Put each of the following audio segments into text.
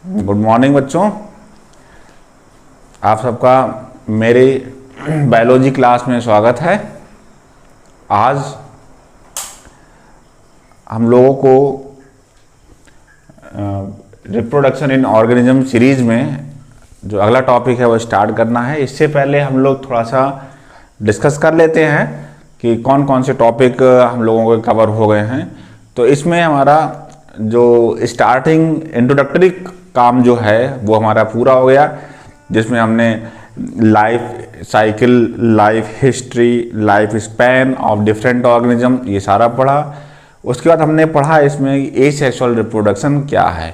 Good morning बच्चों, आप सबका मेरी बायोलॉजी क्लास में स्वागत है। आज हम लोगों को रिप्रोडक्शन इन ऑर्गेनिज्म सीरीज में जो अगला टॉपिक है वो स्टार्ट करना है। इससे पहले हम लोग थोड़ा सा डिस्कस कर लेते हैं कि कौन कौन से टॉपिक हम लोगों को कवर हो गए हैं। तो इसमें हमारा जो स्टार्टिंग इंट्रोडक्टरी काम जो है वो हमारा पूरा हो गया, जिसमें हमने life cycle, life history, life span of different organism ये सारा पढ़ा। उसके बाद हमने पढ़ा इसमें एसेक्सुअल रिप्रोडक्शन क्या है,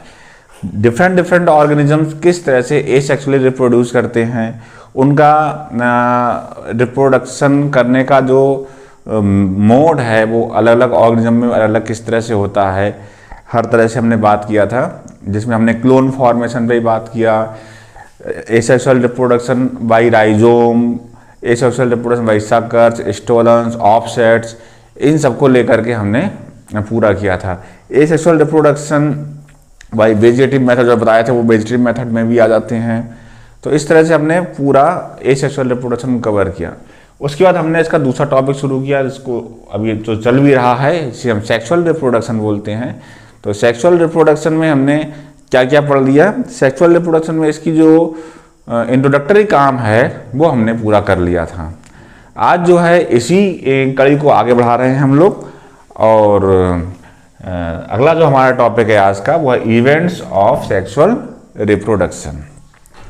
डिफरेंट ऑर्गेनिजम्स किस तरह से एसेक्सुअली रिप्रोड्यूस करते हैं, उनका रिप्रोडक्शन करने का जो मोड है वो अलग अलग ऑर्गेनिज्म में अलग अलग किस तरह से होता है, हर तरह से हमने बात किया था। जिसमें हमने क्लोन फॉर्मेशन पे ही बात किया, asexual reproduction by rhizome, asexual reproduction by suckers, stolons, offsets, इन सबको लेकर के हमने पूरा किया था। Asexual reproduction by vegetative method जो बताए थे वो वेजिटेटिव मेथड में भी आ जाते हैं। तो इस तरह से हमने पूरा एसेक्सुअल रिप्रोडक्शन कवर किया। उसके बाद हमने इसका दूसरा टॉपिक शुरू किया, जिसको अभी जो चल भी रहा है इसे हम सेक्सुअल रिप्रोडक्शन बोलते हैं। तो सेक्सुअल रिप्रोडक्शन में हमने क्या क्या पढ़ लिया, सेक्सुअल रिप्रोडक्शन में इसकी जो इंट्रोडक्टरी काम है वो हमने पूरा कर लिया था। आज जो है इसी कड़ी को आगे बढ़ा रहे हैं हम लोग, और अगला जो हमारा टॉपिक है आज का वो है इवेंट्स ऑफ सेक्सुअल रिप्रोडक्शन।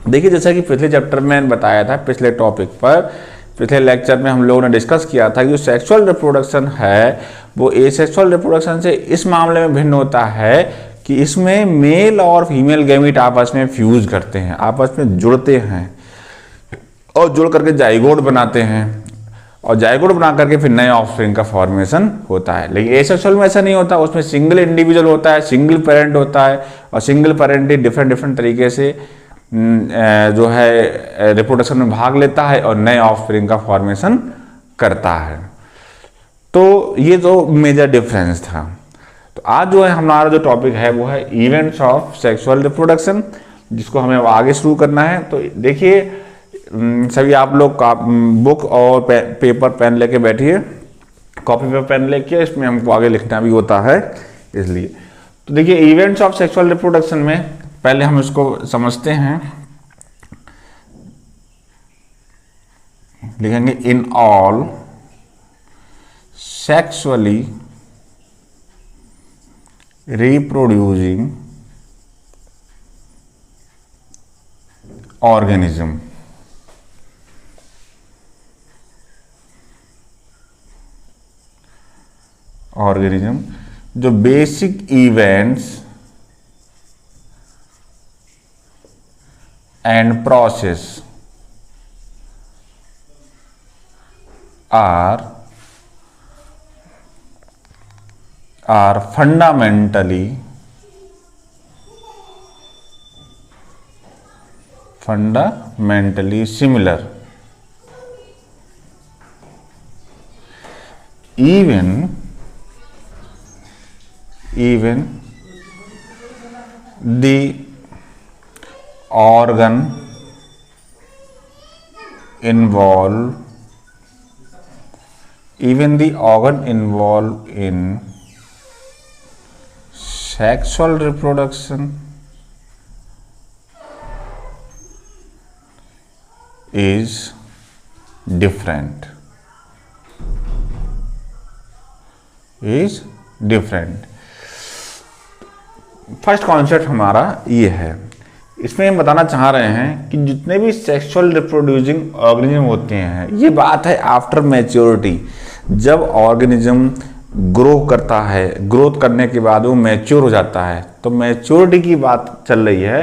देखिए, जैसा कि पिछले चैप्टर में बताया था, पिछले टॉपिक पर पिछले लेक्चर में हम लोगों ने डिस्कस किया था कि जो सेक्सुअल रिप्रोडक्शन है वो एसेक्सुअल रिप्रोडक्शन से इस मामले में भिन्न होता है कि इसमें मेल और फीमेल गैमीट आपस में फ्यूज करते हैं, आपस में जुड़ते हैं और जुड़ करके जाइगोट बनाते हैं, और जाइगोट बना करके फिर नए ऑफस्प्रिंग का फॉर्मेशन होता है। लेकिन एसेक्सुअल में ऐसा नहीं होता, उसमें सिंगल इंडिविजुअल होता है, सिंगल पेरेंट होता है, और सिंगल पेरेंट ही डिफरेंट तरीके से जो है रिप्रोडक्शन में भाग लेता है और नए ऑफस्प्रिंग का फॉर्मेशन करता है। तो ये जो मेजर डिफरेंस था। तो आज जो है हमारा जो टॉपिक है वो है इवेंट्स ऑफ सेक्सुअल रिप्रोडक्शन, जिसको हमें अब आगे शुरू करना है। तो देखिए, सभी आप लोग बुक और पेपर पेन लेके बैठिए, कॉपी पे पेन लेके, इसमें हमको आगे लिखना भी होता है इसलिए। तो देखिए, इवेंट्स ऑफ सेक्सुअल रिप्रोडक्शन में पहले हम इसको समझते हैं। लिखेंगे in all sexually reproducing organism, जो basic events and process are fundamentally similar, even the organ involved in sexual reproduction is different. First concept हमारा ये है। इसमें हम बताना चाह रहे हैं कि जितने भी सेक्सुअल रिप्रोड्यूसिंग ऑर्गेनिज्म होते हैं, ये बात है आफ्टर मैच्योरिटी, जब ऑर्गेनिज्म ग्रो करता है, ग्रोथ करने के बाद वो मैच्योर हो जाता है, तो मैच्योरिटी की बात चल रही है।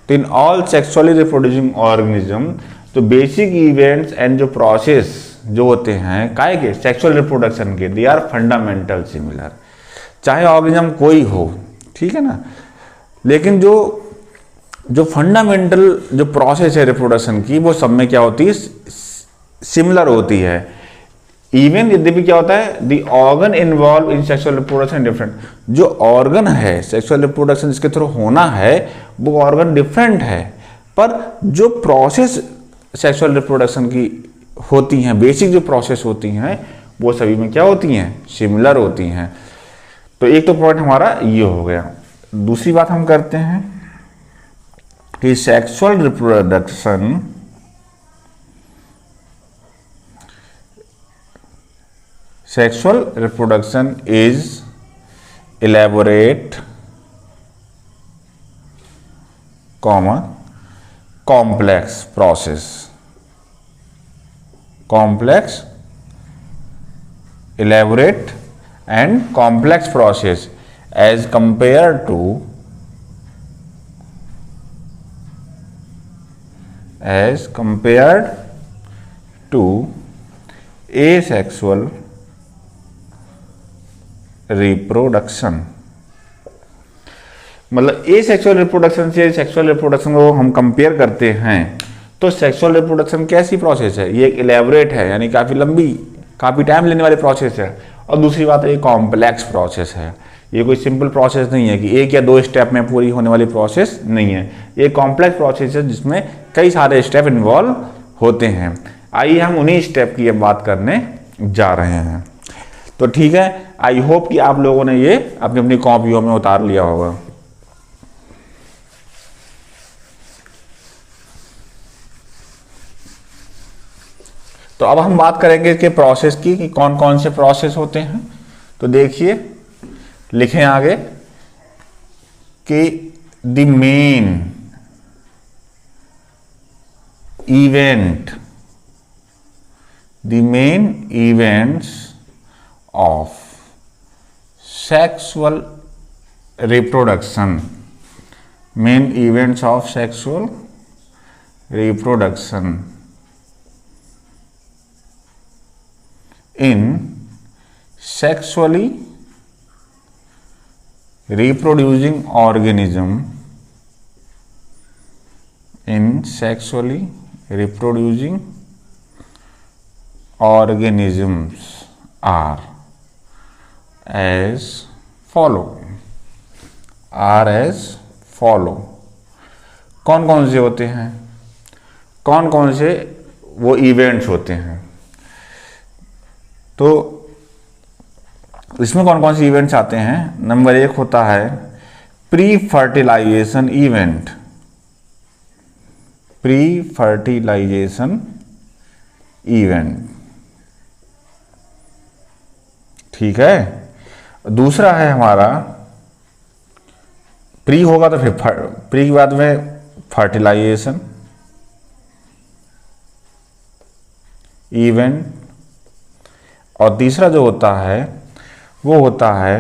तो in all sexually reproducing organism तो बेसिक इवेंट्स एंड जो प्रोसेस जो होते हैं काय के सेक्सुअल रिप्रोडक्शन के, दे आर फंडामेंटल सिमिलर, चाहे ऑर्गेनिज्म कोई हो, ठीक है ना। लेकिन जो फंडामेंटल जो प्रोसेस है रिप्रोडक्शन की वो सब में क्या होती है, सिमिलर होती है। इवन यद्यपि क्या होता है, the organ involve in sexual reproduction different, जो ऑर्गन है सेक्सुअल रिप्रोडक्शन जिसके थ्रू होना है वो ऑर्गन डिफरेंट है, पर जो प्रोसेस सेक्सुअल रिप्रोडक्शन की होती हैं, बेसिक जो प्रोसेस होती हैं, वो सभी में क्या होती हैं, सिमिलर होती हैं। तो एक तो पॉइंट हमारा ये हो गया। दूसरी बात हम करते हैं कि sexual reproduction is elaborate complex process, complex, elaborate and complex process as compared to asexual reproduction। मतलब एसेक्सुअल रिप्रोडक्शन से सेक्सुअल रिप्रोडक्शन को हम कंपेयर करते हैं तो सेक्सुअल रिप्रोडक्शन कैसी प्रोसेस है, ये एक इलेबोरेट है, यानी काफ़ी लंबी, काफ़ी टाइम लेने वाली प्रोसेस है। और दूसरी बात है ये कॉम्प्लेक्स प्रोसेस है, ये कोई सिंपल प्रोसेस नहीं है कि एक या दो स्टेप में पूरी होने वाली प्रोसेस नहीं है, ये कॉम्प्लेक्स प्रोसेस है जिसमें कई सारे स्टेप इन्वॉल्व होते हैं। आइए हम उन्हीं स्टेप की अब बात करने जा रहे हैं। तो ठीक है, आई होप कि आप लोगों ने ये अपनी अपनी कॉपियों में उतार लिया होगा। तो अब हम बात करेंगे कि प्रोसेस की, कि कौन कौन से प्रोसेस होते हैं। तो देखिए, लिखें आगे कि the main events of sexual reproduction, main events of sexual reproduction in sexually reproducing organism, in sexually reproducing organisms are as follow। कौन कौन से होते हैं, कौन कौन से वो इवेंट्स होते हैं। तो इसमें कौन कौन से इवेंट्स आते हैं। नंबर 1 होता है प्री फर्टिलाइजेशन इवेंट, ठीक है। दूसरा है हमारा, प्री होगा तो फिर प्री के बाद में फर्टिलाइजेशन इवेंट, और तीसरा जो होता है वो होता है,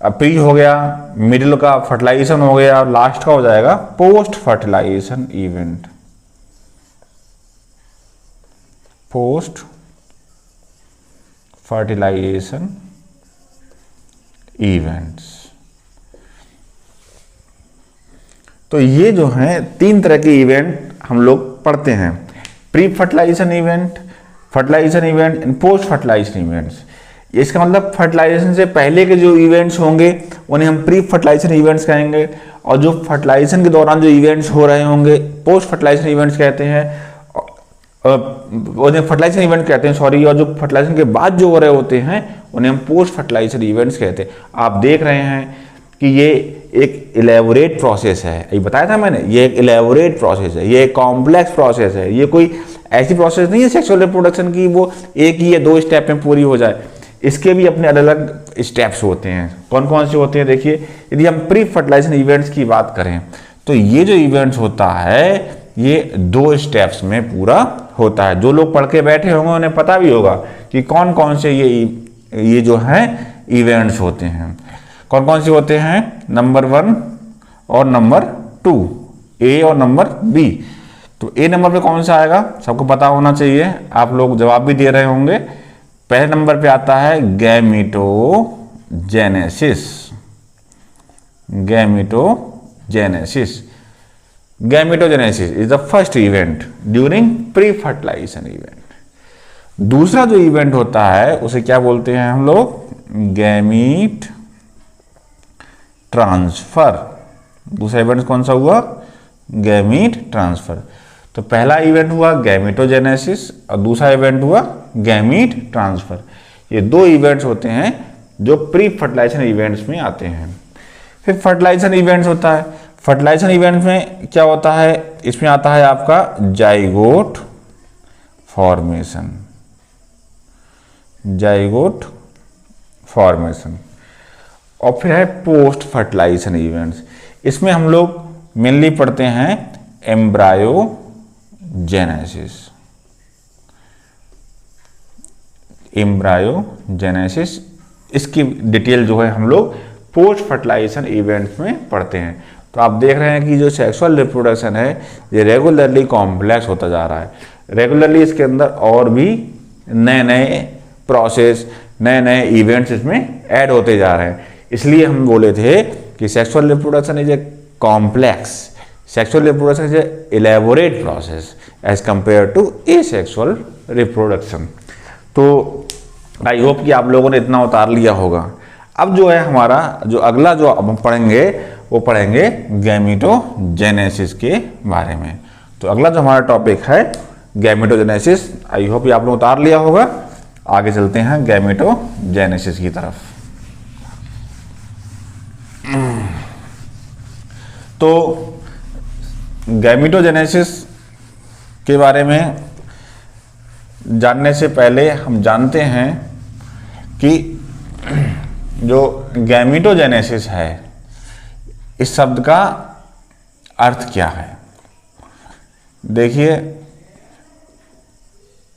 प्री हो गया, मिडिल का फर्टिलाइजेशन हो गया, और लास्ट का हो जाएगा post fertilization event, post fertilization events. तो ये जो हैं 3 तरह के इवेंट हम लोग पढ़ते हैं, pre fertilization event, fertilization event and post fertilization events. इसका मतलब फर्टिलाइजेशन से पहले के जो इवेंट्स होंगे उन्हें हम प्री फर्टिलाइजेशन इवेंट्स कहेंगे, और जो फर्टिलाइजेशन के दौरान जो इवेंट्स हो रहे होंगे पोस्ट फर्टिलाइजेशन इवेंट्स कहते हैं, उन्हें फर्टिलाइजेशन इवेंट कहते हैं, सॉरी। और जो फर्टिलाइजेशन के बाद जो हो रहे होते हैं उन्हें हम पोस्ट फर्टिलाइजेशन इवेंट्स कहते हैं। आप देख रहे हैं कि ये एक इलेबोरेट प्रोसेस है, ये बताया था मैंने, ये एक इलेबोरेट प्रोसेस है, ये एक कॉम्प्लेक्स प्रोसेस है, ये कोई ऐसी प्रोसेस नहीं है सेक्सुअल रिप्रोडक्शन की वो एक ही या 2 स्टेप में पूरी हो जाए। इसके भी अपने अलग अलग स्टेप्स होते हैं। कौन कौन से होते हैं देखिए, यदि हम प्री फर्टिलाइजेशन इवेंट्स की बात करें तो ये जो इवेंट्स होता है ये 2 स्टेप्स में पूरा होता है। जो लोग पढ़ के बैठे होंगे उन्हें पता भी होगा कि कौन कौन से ये जो हैं इवेंट्स होते हैं, कौन कौन से होते हैं। नंबर 1 और नंबर 2, ए और नंबर बी। तो ए नंबर पे कौन सा आएगा सबको पता होना चाहिए, आप लोग जवाब भी दे रहे होंगे। पहले नंबर पे आता है gametogenesis, gametogenesis is the first event during pre fertilization event. दूसरा जो इवेंट होता है उसे क्या बोलते हैं हम लोग, गैमीट ट्रांसफर, दूसरा इवेंट कौन सा हुआ, गैमीट ट्रांसफर। तो पहला इवेंट हुआ गैमेटोजेनेसिस और दूसरा इवेंट हुआ गैमीट ट्रांसफर। ये दो इवेंट्स होते हैं जो प्री फर्टिलाइजेशन इवेंट्स में आते हैं। फिर फर्टिलाइजेशन इवेंट्स होता है। फर्टिलाइजेशन इवेंट्स में क्या होता है, इसमें आता है आपका जाइगोट फॉर्मेशन, जाइगोट फॉर्मेशन। और फिर है पोस्ट फर्टिलाइजेशन इवेंट्स। इसमें हम लोग मेनली पढ़ते हैं एम्ब्रायोजेनेसिस, एम्ब्रायोजेनेसिस। इसकी डिटेल जो है हम लोग पोस्ट फर्टिलाइजेशन इवेंट्स में पढ़ते हैं। तो आप देख रहे हैं कि जो सेक्सुअल रिप्रोडक्शन है ये रेगुलरली कॉम्प्लेक्स होता जा रहा है। रेगुलरली इसके अंदर और भी नए नए प्रोसेस, नए नए इवेंट्स इसमें ऐड होते जा रहे हैं। इसलिए हम बोले थे कि sexual reproduction is a complex, sexual reproduction is a elaborate process as compare to asexual reproduction. तो आई होप कि आप लोगों ने इतना उतार लिया होगा। अब जो है हमारा जो अगला जो अब हम पढ़ेंगे वो पढ़ेंगे गैमेटोजेनेसिस के बारे में। तो अगला जो हमारा टॉपिक है गैमेटोजेनेसिस, आई होप ये आप लोग उतार लिया होगा। आगे चलते हैं गैमेटोजेनेसिस की तरफ। तो गैमेटोजेनेसिस के बारे में जानने से पहले हम जानते हैं कि जो गैमेटोजेनेसिस है इस शब्द का अर्थ क्या है। देखिए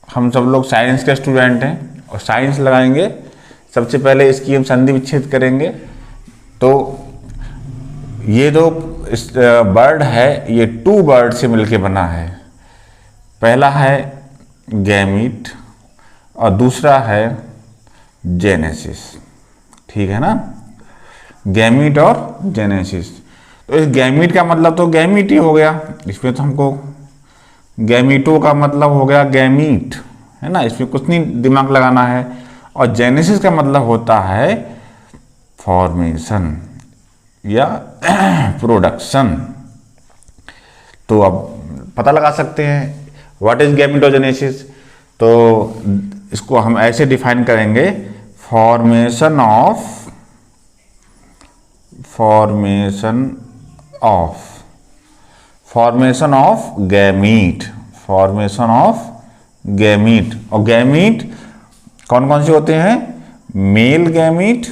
हम सब लोग साइंस के स्टूडेंट हैं और साइंस लगाएंगे। सबसे पहले इसकी हम संधि विच्छेद करेंगे। तो ये जो वर्ड है ये टू वर्ड से मिलके बना है। पहला है गैमीट और दूसरा है जेनेसिस, ठीक है ना, गैमीट और जेनेसिस। तो इस गैमीट का मतलब तो गैमीट ही हो गया, इसमें तो हमको गैमीटो का मतलब हो गया गैमीट, है ना, इसमें कुछ नहीं दिमाग लगाना है। और जेनेसिस का मतलब होता है फॉर्मेशन या प्रोडक्शन। तो अब पता लगा सकते हैं व्हाट इज गैमेटोजेनेसिस। तो इसको हम ऐसे डिफाइन करेंगे, formation of gamete, formation of gamete. और गैमीट कौन कौन से होते हैं, मेल गैमीट,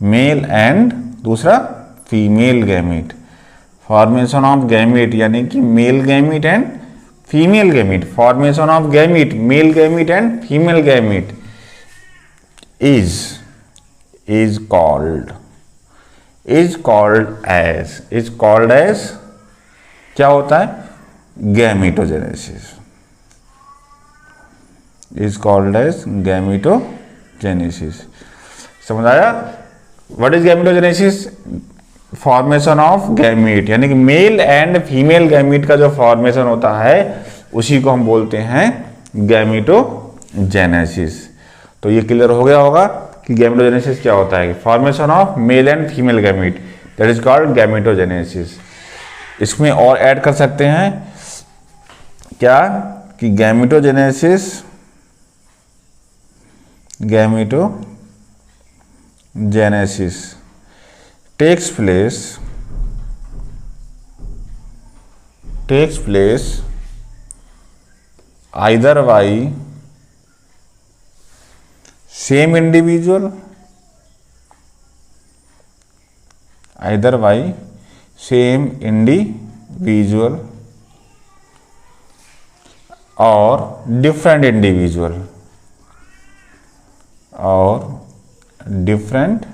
मेल एंड दूसरा female gamete. Formation of gamete यानी कि male gamete and female gamete. Formation of gamete, male gamete and female gamete is called as क्या होता है, gametogenesis, is called as gametogenesis. समझ आया? What is gametogenesis? Formation of gamete यानी कि mail and female gamete का जो formation होता है उसी को हम बोलते हैं गैमेटोजेनेसिस। तो ये क्लियर हो गया होगा कि गैमेटोजेनेसिस क्या होता है, formation of male and female gamete, that is called gametogenesis. इसमें और ऐड कर सकते हैं क्या कि gametogenesis takes place either by same individual or different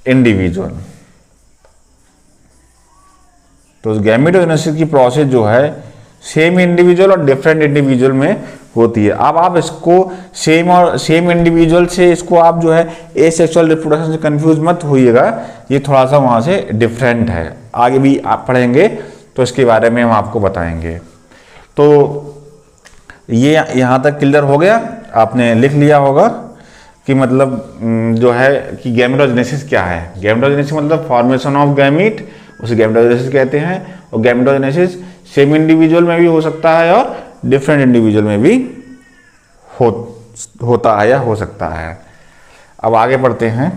individual। तो गैमेटोजेनेसिस की प्रोसेस जो है सेम इंडिविजुअल और डिफरेंट इंडिविजुअल में होती है। अब आप इसको सेम इंडिविजुअल से इसको आप जो है एसेक्सुअल रिप्रोडक्शन से कंफ्यूज मत होइएगा, ये थोड़ा सा वहाँ से डिफरेंट है। आगे भी आप पढ़ेंगे तो इसके बारे में हम आपको बताएंगे। तो ये यहाँ तक क्लियर हो गया, आपने लिख लिया होगा। कि मतलब जो है कि गैमेटोजेनेसिस क्या है। गैमेटोजेनेसिस मतलब फॉर्मेशन ऑफ गैमीट, उसे गैमेटोजेनेसिस कहते हैं। और गैमेटोजेनेसिस सेम इंडिविजुअल में भी हो सकता है और डिफरेंट इंडिविजुअल में भी होता है या हो सकता है। अब आगे बढ़ते हैं।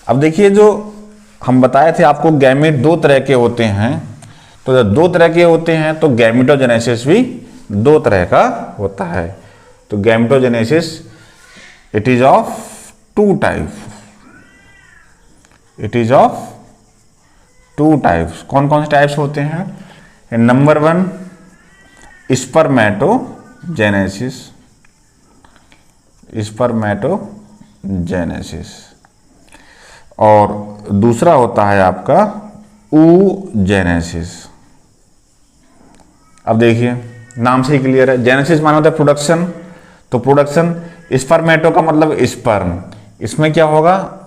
अब देखिए, जो हम बताए थे आपको गैमेट दो तरह के होते हैं, तो जब दो तरह के होते हैं तो गैमेटोजेनेसिस भी दो तरह का होता है। तो gametogenesis it is of two type, it is of two types. कौन कौन से टाइप्स होते हैं? नंबर 1 स्पर्मेटोजेनेसिस, स्पर्मेटोजेनेसिस, और दूसरा होता है आपका oogenesis। अब देखिए, नाम से ही क्लियर है, जेनेसिस माना होता है प्रोडक्शन, तो प्रोडक्शन, स्पर्मेटो का मतलब स्पर्म, इसमें क्या होगा,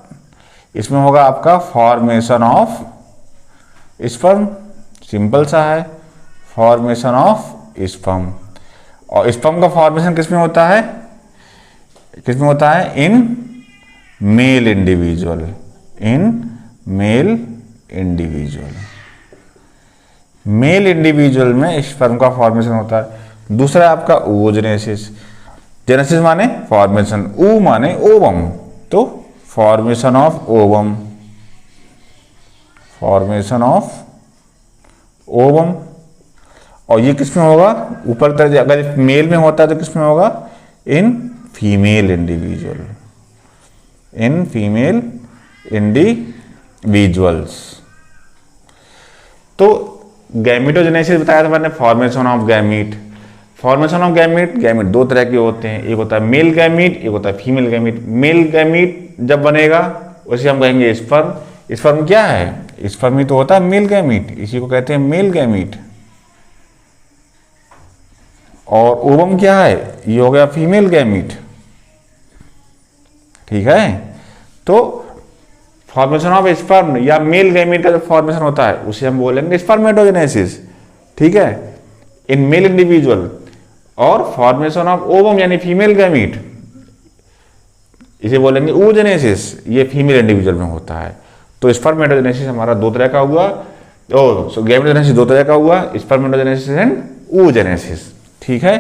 इसमें होगा आपका फॉर्मेशन ऑफ स्पर्म, सिंपल सा है, फॉर्मेशन ऑफ स्पर्म। और स्पर्म का फॉर्मेशन किसमें होता है, किसमें होता है? In male individual, in male individual, mail individual में स्पर्म का फॉर्मेशन होता है। दूसरा आपका oogenesis, जेनेसिस माने फॉर्मेशन, ऊ माने ओवम, तो formation of ovum, formation of ovum. और ये किसमें होगा? ऊपर तरह अगर मेल में होता है तो किसमें होगा? In female individual, in female individuals. तो गैमेटोजेनेसिस बताया था मैंने, formation of gamete. Formation of gamete, gamete दो तरह के होते हैं, एक होता है मेल गैमीट, एक होता है फीमेल गैमीट। मेल गैमीट जब बनेगा उसे हम कहेंगे स्पर्म। स्पर्म क्या है? स्पर्म ही तो होता है मेल गैमीट, इसी को कहते हैं मेल गैमीट। और ओवम क्या है? ये हो गया फीमेल गैमीट, ठीक है। तो फॉर्मेशन ऑफ स्पर्म या मेल गैमीट का जो फॉर्मेशन होता है उसे हम बोलेंगे स्पर्मेटोजेनेसिस, ठीक है, इन मेल इंडिविजुअल। और फॉर्मेशन ऑफ ओवम यानी फीमेल गैमीट, इसे बोलेंगे oogenesis, ये फीमेल इंडिविजुअल में होता है। तो स्पर्मेटोजेनेसिस हमारा दो तरह का हुआ, गैमेटोजेनेसिस दो तरह का हुआ, स्पर्मेटोजेनेसिस एंड oogenesis, ठीक है।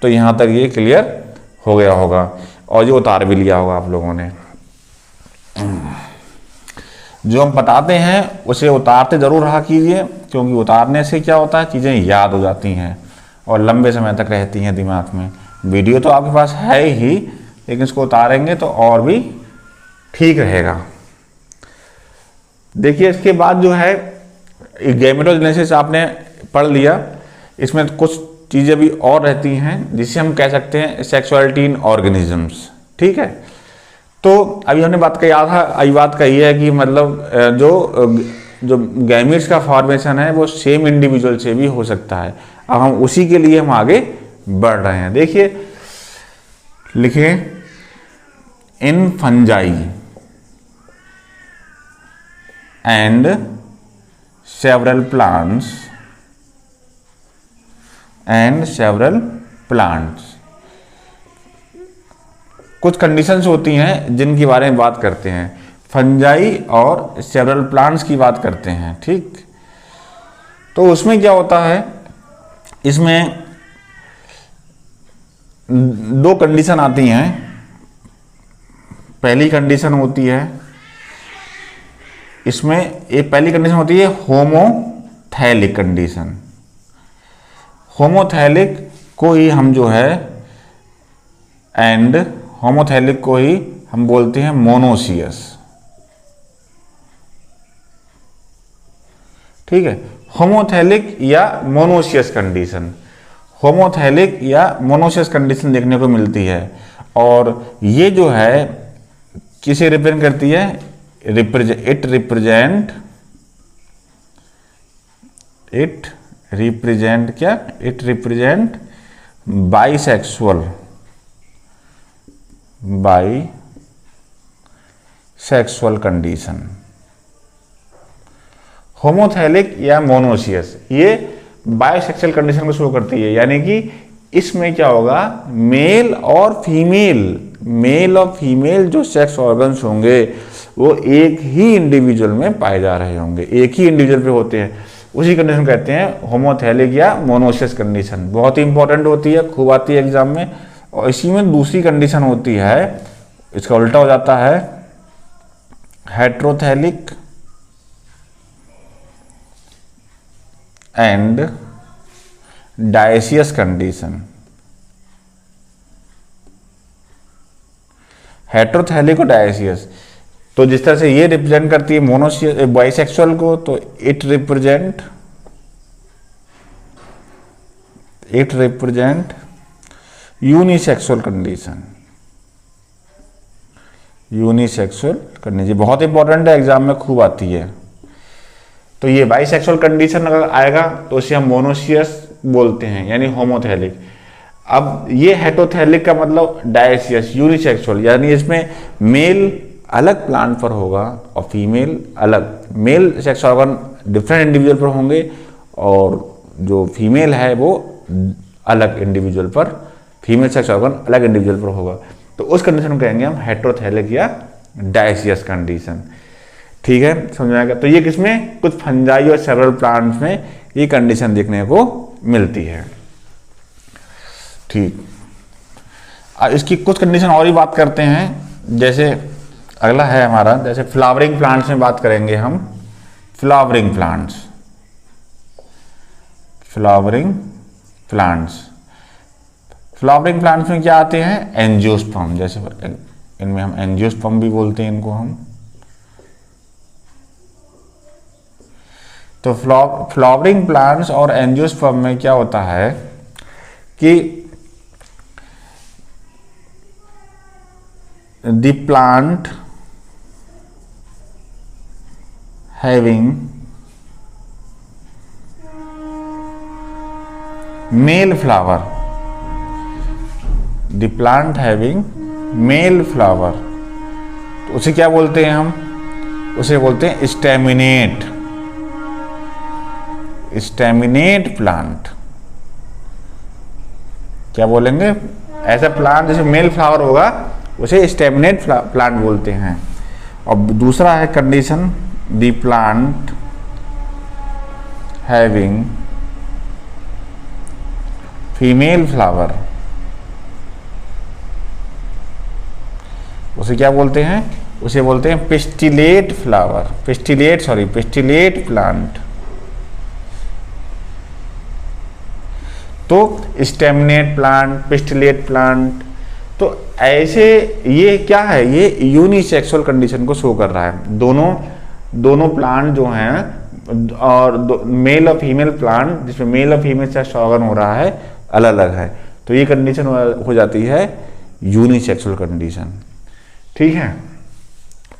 तो यहां तक ये क्लियर हो गया होगा और ये उतार भी लिया होगा आप लोगों ने। जो हम बताते हैं उसे उतारते जरूर रहा कीजिए, क्योंकि उतारने से क्या होता है, चीज़ें याद हो जाती हैं और लंबे समय तक रहती हैं दिमाग में। वीडियो तो आपके पास है ही, लेकिन इसको उतारेंगे तो और भी ठीक रहेगा। देखिए, इसके बाद जो है गैमेटोजेनेसिस आपने पढ़ लिया, इसमें कुछ चीज़ें भी और रहती हैं जिसे हम कह सकते हैं सेक्सुअलिटी इन ऑर्गेनिजम्स, ठीक है। तो अभी हमने बात कही बात कही है कि मतलब जो गैमीट्स का फॉर्मेशन है वो सेम इंडिविजुअल से भी हो सकता है। अब हम उसी के लिए हम आगे बढ़ रहे हैं। देखिए, लिखिए, इन फंजाई एंड सेवरल प्लांट्स कुछ कंडीशंस होती हैं जिनके बारे में बात करते हैं। फंजाई और सेवरल प्लांट्स की बात करते हैं, ठीक। तो उसमें क्या होता है, इसमें दो कंडीशन आती हैं। पहली कंडीशन होती है, इसमें एक पहली कंडीशन होती है होमोथैलिक कंडीशन। होमोथैलिक को ही हम जो है होमोथैलिक को ही हम बोलते हैं मोनोसियस, ठीक है। होमोथैलिक या मोनोसियस कंडीशन, होमोथैलिक या मोनोसियस कंडीशन देखने को मिलती है। और ये जो है किसे रिप्रेजेंट करती है? It represent bisexual condition. Homothallic या मोनोसियस ये बाइसेक्सुअल कंडीशन को शो करती है, यानी कि इसमें क्या होगा, मेल और फीमेल जो सेक्स ऑर्गन्स होंगे वो एक ही इंडिविजुअल में पाए जा रहे होंगे, एक ही इंडिविजुअल पे होते हैं। उसी कंडीशन कहते हैं होमोथैलिक या मोनोसियस कंडीशन। बहुत ही इंपॉर्टेंट होती है, खूब आती है एग्जाम में। और इसी में दूसरी कंडीशन होती है, इसका उल्टा हो जाता है, heterothallic and dioecious condition. Heterothallic और डायसियस, तो जिस तरह से ये रिप्रेजेंट करती है मोनोसियस बाइसेक्सुअल को, तो इट रिप्रेजेंट यूनिसेक्सुअल कंडीशन। बहुत इंपॉर्टेंट है, एग्जाम में खूब आती है। तो ये बाइसेक्सुअल कंडीशन अगर आएगा तो उसे हम मोनोसियस बोलते हैं, यानी होमोथैलिक। अब ये हेटरोथैलिक का मतलब डायसियस, यूनिसेक्सुअल, यानी इसमें मेल अलग प्लांट पर होगा और फीमेल अलग। Male sex organ different individual पर होंगे और जो फीमेल है वो अलग इंडिविजुअल पर, फीमेल सेक्स ऑर्गन अलग इंडिविजुअल पर होगा। तो उस कंडीशन को कहेंगे हम हेट्रोथैलिक या डायसियस कंडीशन। ठीक है, समझ में आएगा। तो ये किसमें, कुछ फंजाई और सेवरल प्लांट्स में ये कंडीशन देखने को मिलती है। ठीक, अब इसकी कुछ कंडीशन और ही बात करते हैं। जैसे अगला है हमारा, जैसे फ्लावरिंग प्लांट्स में बात करेंगे हम। फ्लावरिंग प्लांट्स में क्या आते हैं, एंजियोस्पर्म। जैसे इनमें हम एंजियोस्पर्म भी बोलते हैं इनको हम। तो फ्लावरिंग प्लांट्स और एंजियोस्पर्म में क्या होता है कि the plant having male flower, the plant having male flower, तो उसे क्या बोलते हैं हम, उसे बोलते हैं स्टेमिनेट प्लांट। क्या बोलेंगे, ऐसा प्लांट जिसमें मेल फ्लावर होगा उसे स्टेमिनेट प्लांट बोलते हैं। और दूसरा है condition, the plant having female flower, उसे क्या बोलते हैं, उसे बोलते हैं पिस्टिलेट प्लांट। तो स्टेमिनेट प्लांट, पिस्टिलेट प्लांट, तो ऐसे ये क्या है, ये यूनिसेक्सुअल कंडीशन को शो कर रहा है। दोनों प्लांट जो हैं और मेल और फीमेल प्लांट जिसमें मेल और फीमेल सेक्स ऑर्गन हो रहा है अलग अलग है, तो ये कंडीशन हो जाती है यूनिसेक्सुअल कंडीशन। ठीक है,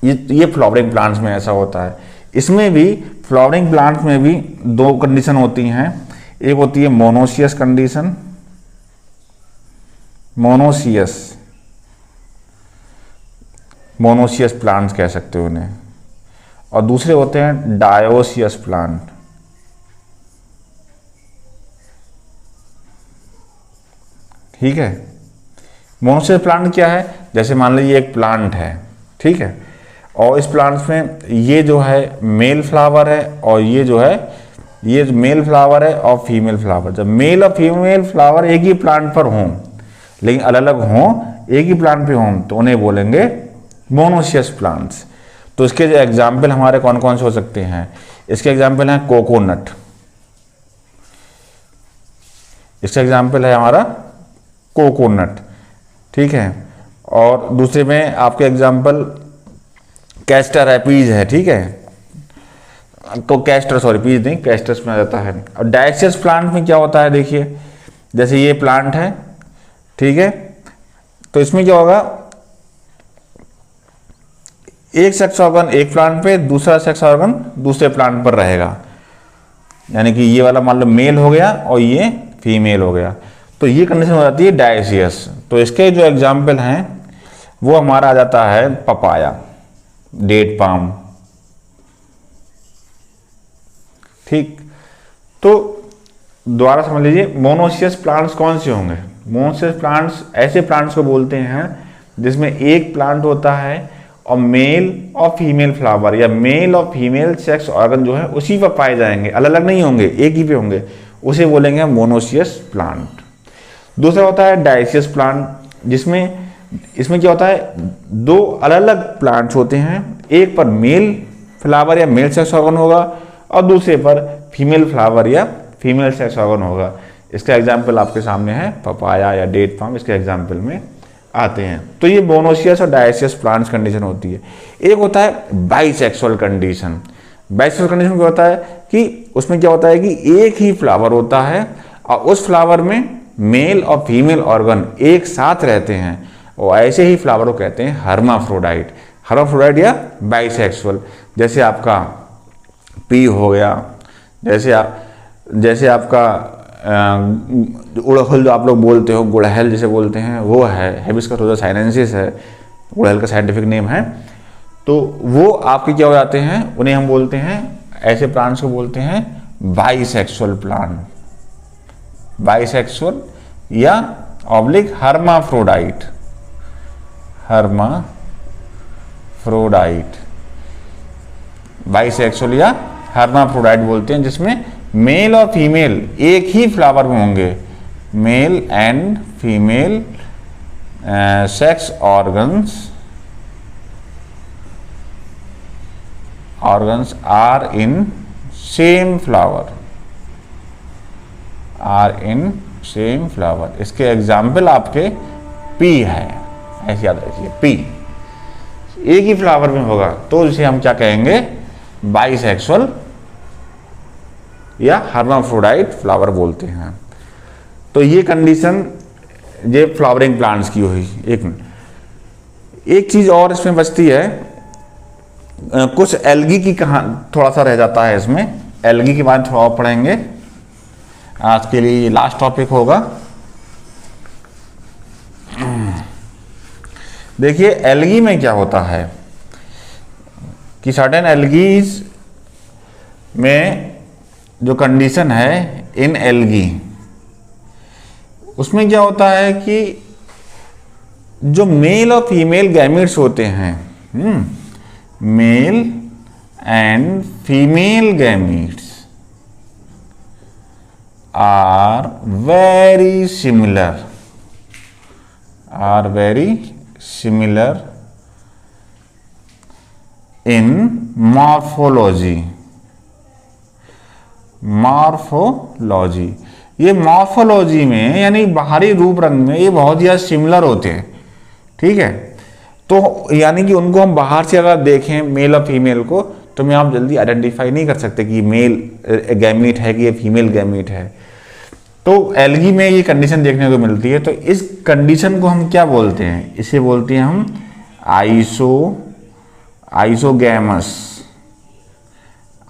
ये फ्लावरिंग प्लांट्स में ऐसा होता है। इसमें भी फ्लावरिंग प्लांट्स में भी दो कंडीशन होती हैं। एक होती है मोनोसियस कंडीशन, मोनोसियस प्लांट्स कह सकते हो उन्हें, और दूसरे होते हैं डायोसियस प्लांट। ठीक है, मोनोसियस प्लांट क्या है, जैसे मान लीजिए एक प्लांट है, ठीक है, और इस प्लांट में ये जो है मेल फ्लावर है और ये जो है ये मेल फ्लावर है और फीमेल फ्लावर। जब मेल और फीमेल फ्लावर एक ही प्लांट पर हों लेकिन अलग अलग हों, एक ही प्लांट पे हों, तो उन्हें बोलेंगे मोनोसियस प्लांट्स। तो इसके जो एग्जाम्पल हमारे कौन कौन से हो सकते हैं, इसके एग्जाम्पल हैं कोकोनट, इसका एग्जाम्पल है हमारा कोकोनट। ठीक है, और दूसरे में आपके एग्जाम्पल कैस्टर है, पीज है। ठीक है, पीज नहीं, कैस्टस में आ जाता है। और डायसियस प्लांट में क्या होता है, देखिए जैसे ये प्लांट है, ठीक है, तो इसमें क्या होगा, एक सेक्स ऑर्गन एक प्लांट पे, दूसरा सेक्स ऑर्गन दूसरे प्लांट पर रहेगा। यानी कि ये वाला मान लो मेल हो गया और ये फीमेल हो गया, तो ये कंडीशन हो जाती है डायसियस। तो इसके जो एग्जाम्पल हैं वो हमारा आ जाता है पपाया, डेट पाम। ठीक, तो दोबारा समझ लीजिए, मोनोसियस प्लांट्स कौन से होंगे? मोनोसियस प्लांट्स ऐसे प्लांट्स को बोलते हैं जिसमें एक प्लांट होता है और मेल और फीमेल फ्लावर या मेल और फीमेल सेक्स ऑर्गन जो है उसी पर पाए जाएंगे, अलग अलग नहीं होंगे, एक ही पे होंगे, उसे बोलेंगे मोनोसियस प्लांट। दूसरा होता है डायसियस प्लांट, जिसमें इसमें क्या होता है, दो अलग अलग प्लांट्स होते हैं, एक पर मेल फ्लावर या मेल सेक्स ऑर्गन होगा और दूसरे पर फीमेल फ्लावर या फीमेल सेक्स ऑर्गन होगा। इसका एग्जाम्पल आपके सामने है, पपाया या डेट पाम इसके एग्जाम्पल में आते हैं। तो ये मोनोसियस और डायसियस प्लांट्स कंडीशन होती है। एक होता है बाइसेक्सुअल कंडीशन। बाइसेक्सुअल कंडीशन क्या होता है कि उसमें क्या होता है कि एक ही फ्लावर होता है और उस फ्लावर में मेल और फीमेल ऑर्गन एक साथ रहते हैं और ऐसे ही फ्लावर को कहते हैं हर्माफ्रोडाइट। हर्माफ्रोडाइट या बाइसेक्सुअल। जैसे आपका पी हो गया, जैसे आपका गुड़हल जो आप लोग बोलते हो, गुड़हल जिसे बोलते हैं वो है, हिबिस्कस रोज़ा साइनेंसिस है गुड़हल का साइंटिफिक नेम है। तो वो आपके क्या हो जाते हैं, उन्हें हम बोलते हैं, ऐसे प्लांट्स को बोलते हैं बाइसेक्सुअल प्लांट, बाइसेक्सुअल या ऑब्लिक हर्माफ्रोडाइट। हर्माफ्रोडाइट बाइसेक्सुअल या हर्माफ्रोडाइट बोलते हैं, जिसमें मेल और फीमेल एक ही फ्लावर में होंगे। Male and female sex organs are in same flower. इसके एग्जाम्पल आपके पी है, ऐसे याद रखिए, पी एक ही फ्लावर में होगा तो इसे हम क्या कहेंगे, बाइसेक्सुअल या हर्माफ्रोडाइट फ्लावर बोलते हैं। तो ये कंडीशन ये फ्लावरिंग प्लांट्स की हुई। एक चीज और इसमें बचती है, कुछ एल्गी की कहानी थोड़ा सा रह जाता है इसमें, एल्गी के बाद थोड़ा और पढ़ेंगे। आज के लिए लास्ट टॉपिक होगा। देखिए एल्गी में क्या होता है कि सर्टेन एल्गीज में जो कंडीशन है इन एल्गी, उसमें क्या होता है कि जो मेल और फीमेल गैमेट्स होते हैं, male and female gametes are very similar in morphology. ये मॉर्फोलॉजी में यानी बाहरी रूप रंग में ये बहुत ज़्यादा सिमिलर होते हैं, ठीक है। तो यानी कि उनको हम बाहर से अगर देखें मेल और फीमेल को, तो मैं आप जल्दी आइडेंटिफाई नहीं कर सकते कि मेल गैमीट है कि ये फीमेल गैमीट है। तो एल्गी में ये कंडीशन देखने को मिलती है। तो इस कंडीशन को हम क्या बोलते हैं, इसे बोलते हैं हम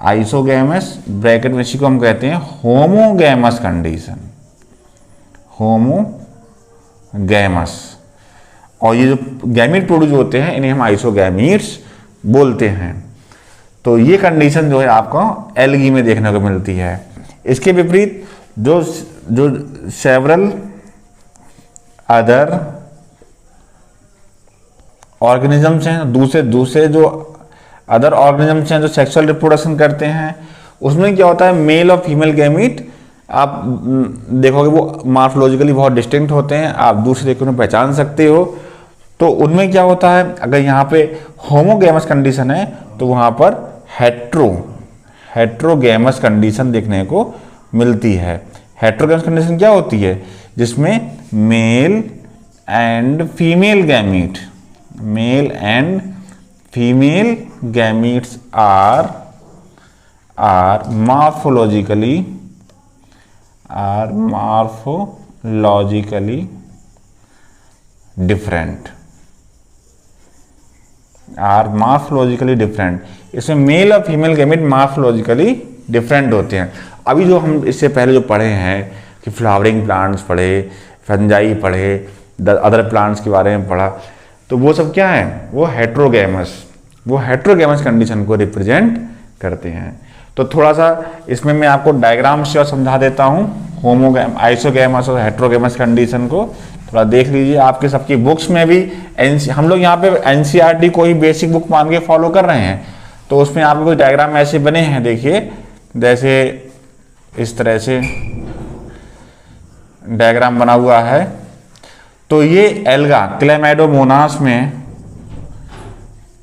आइसोगैमस ब्रैकेट में इसी को हम कहते हैं होमोगैमस कंडीशन, होमोगैमस। और ये जो गैमीट प्रोड्यूस होते हैं इन्हें हम आइसोगैमीट्स बोलते हैं। तो ये कंडीशन जो है आपको एल्गी में देखने को मिलती है। इसके विपरीत जो सेवरल अदर ऑर्गेनिजम्स हैं, दूसरे जो अदर ऑर्गेनिजम्स हैं जो सेक्सुअल रिप्रोडक्शन करते हैं, उसमें क्या होता है मेल और फीमेल गैमीट आप देखोगे वो मार्फोलॉजिकली बहुत डिस्टिंक्ट होते हैं, आप दूसरे देखकर उन्हें पहचान सकते हो। तो उनमें क्या होता है, अगर यहाँ पे होमोगैमस कंडीशन है तो वहाँ पर हेट्रोगैमस कंडीशन देखने को मिलती है। हेट्रोगैमस कंडीशन क्या होती है, जिसमें male and female gametes are morphologically different. इसमें मेल और फीमेल गैमीट मार्फोलॉजिकली डिफरेंट होते हैं। अभी जो हम इससे पहले जो पढ़े हैं कि फ्लावरिंग प्लांट्स पढ़े, फंजाई पढ़े, अदर प्लांट्स के बारे में पढ़ा, तो वो सब क्या है, वो हेट्रोगैमस कंडीशन को रिप्रेजेंट करते हैं। तो थोड़ा सा इसमें मैं आपको डायग्राम से और समझा देता हूँ आइसोगैमस और हेट्रोगैमस कंडीशन को, थोड़ा देख लीजिए। आपके सबकी बुक्स में भी हम लोग यहाँ पे एनसीईआरटी को ही बेसिक बुक मान के फॉलो कर रहे हैं, तो उसमें आपको कुछ डायग्राम ऐसे बने हैं, देखिए जैसे इस तरह से डायग्राम बना हुआ है। तो ये एल्गा क्लेमाइडोमोनास में,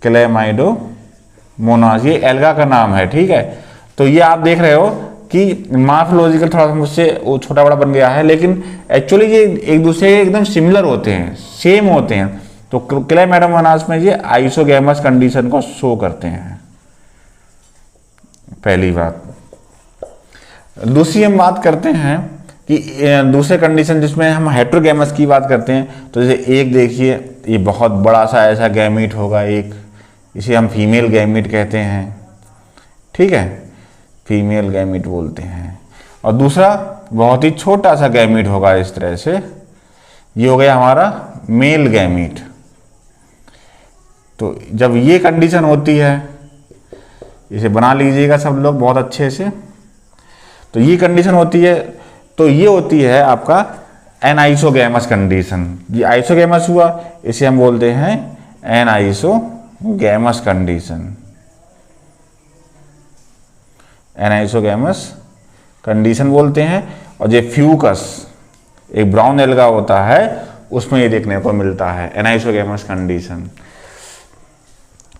क्लेमाइडोमोनास ये एल्गा का नाम है, ठीक है। तो ये आप देख रहे हो कि मॉर्फोलॉजिकल थोड़ा सा मुझसे वो छोटा बड़ा बन गया है, लेकिन एक्चुअली ये एक दूसरे के एकदम सिमिलर होते हैं, सेम होते हैं। तो क्लेमाइडोमोनास में ये आइसोगैमस कंडीशन को शो करते हैं, पहली बात। दूसरी हम बात करते हैं कि दूसरे कंडीशन जिसमें हम हेट्रोगैमस की बात करते हैं, तो जैसे एक देखिए ये बहुत बड़ा सा ऐसा गैमीट होगा एक, इसे हम फीमेल गैमीट कहते हैं, ठीक है, फीमेल गैमीट बोलते हैं। और दूसरा बहुत ही छोटा सा गैमीट होगा इस तरह से, ये हो गया हमारा मेल गैमीट। तो जब ये कंडीशन होती है, इसे बना लीजिएगा सब लोग बहुत अच्छे से। तो ये कंडीशन होती है, तो ये होती है आपका एनाइसोगैमस कंडीशन। ये आइसोगैमस हुआ, इसे हम बोलते हैं एनाइसोगैमस कंडीशन। एनाइसोगैमस कंडीशन बोलते हैं। और ये फ्यूकस एक ब्राउन एल्गा होता है, उसमें ये देखने को मिलता है एनाइसोगैमस कंडीशन।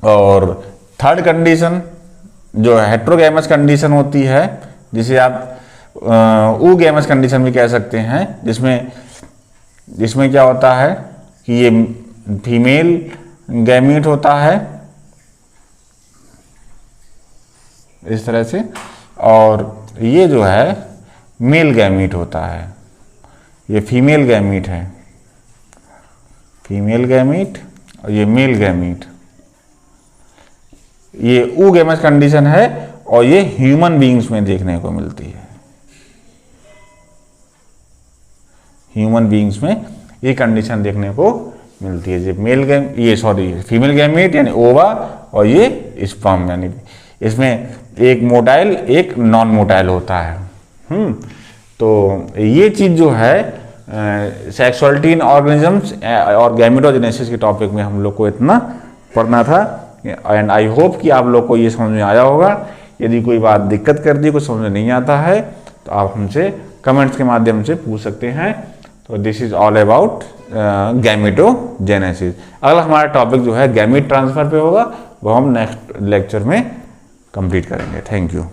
और थर्ड कंडीशन जो हेट्रोगैमस कंडीशन होती है, जिसे आप ऊगैमस कंडीशन भी कह सकते हैं, जिसमें क्या होता है कि ये फीमेल गैमीट होता है इस तरह से, और ये जो है मेल गैमीट होता है, ये फीमेल गैमीट है, फीमेल गैमीट, और ये मेल गैमीट। ये ऊगैमस कंडीशन है और ये ह्यूमन बीइंग्स में देखने को मिलती है। ह्यूमन बीइंग्स में ये कंडीशन देखने को मिलती है। ये फीमेल गैमीट यानी ओवा, और ये स्पर्म यानी इसमें एक मोटाइल एक नॉन मोटाइल होता है। तो ये चीज जो है सेक्सुअलिटी इन ऑर्गेनिजम्स और गैमेटोजेनेसिस के टॉपिक में हम लोग को इतना पढ़ना था। एंड आई होप कि आप लोग को ये समझ में आया होगा। यदि कोई बात दिक्कत कर दी, कुछ समझ में नहीं आता है, तो आप हमसे कमेंट्स के माध्यम से पूछ सकते हैं। तो this is all about gametogenesis. अगला हमारा टॉपिक जो है गैमीट ट्रांसफर पे होगा, वो हम नेक्स्ट लेक्चर में कंप्लीट करेंगे। Thank you.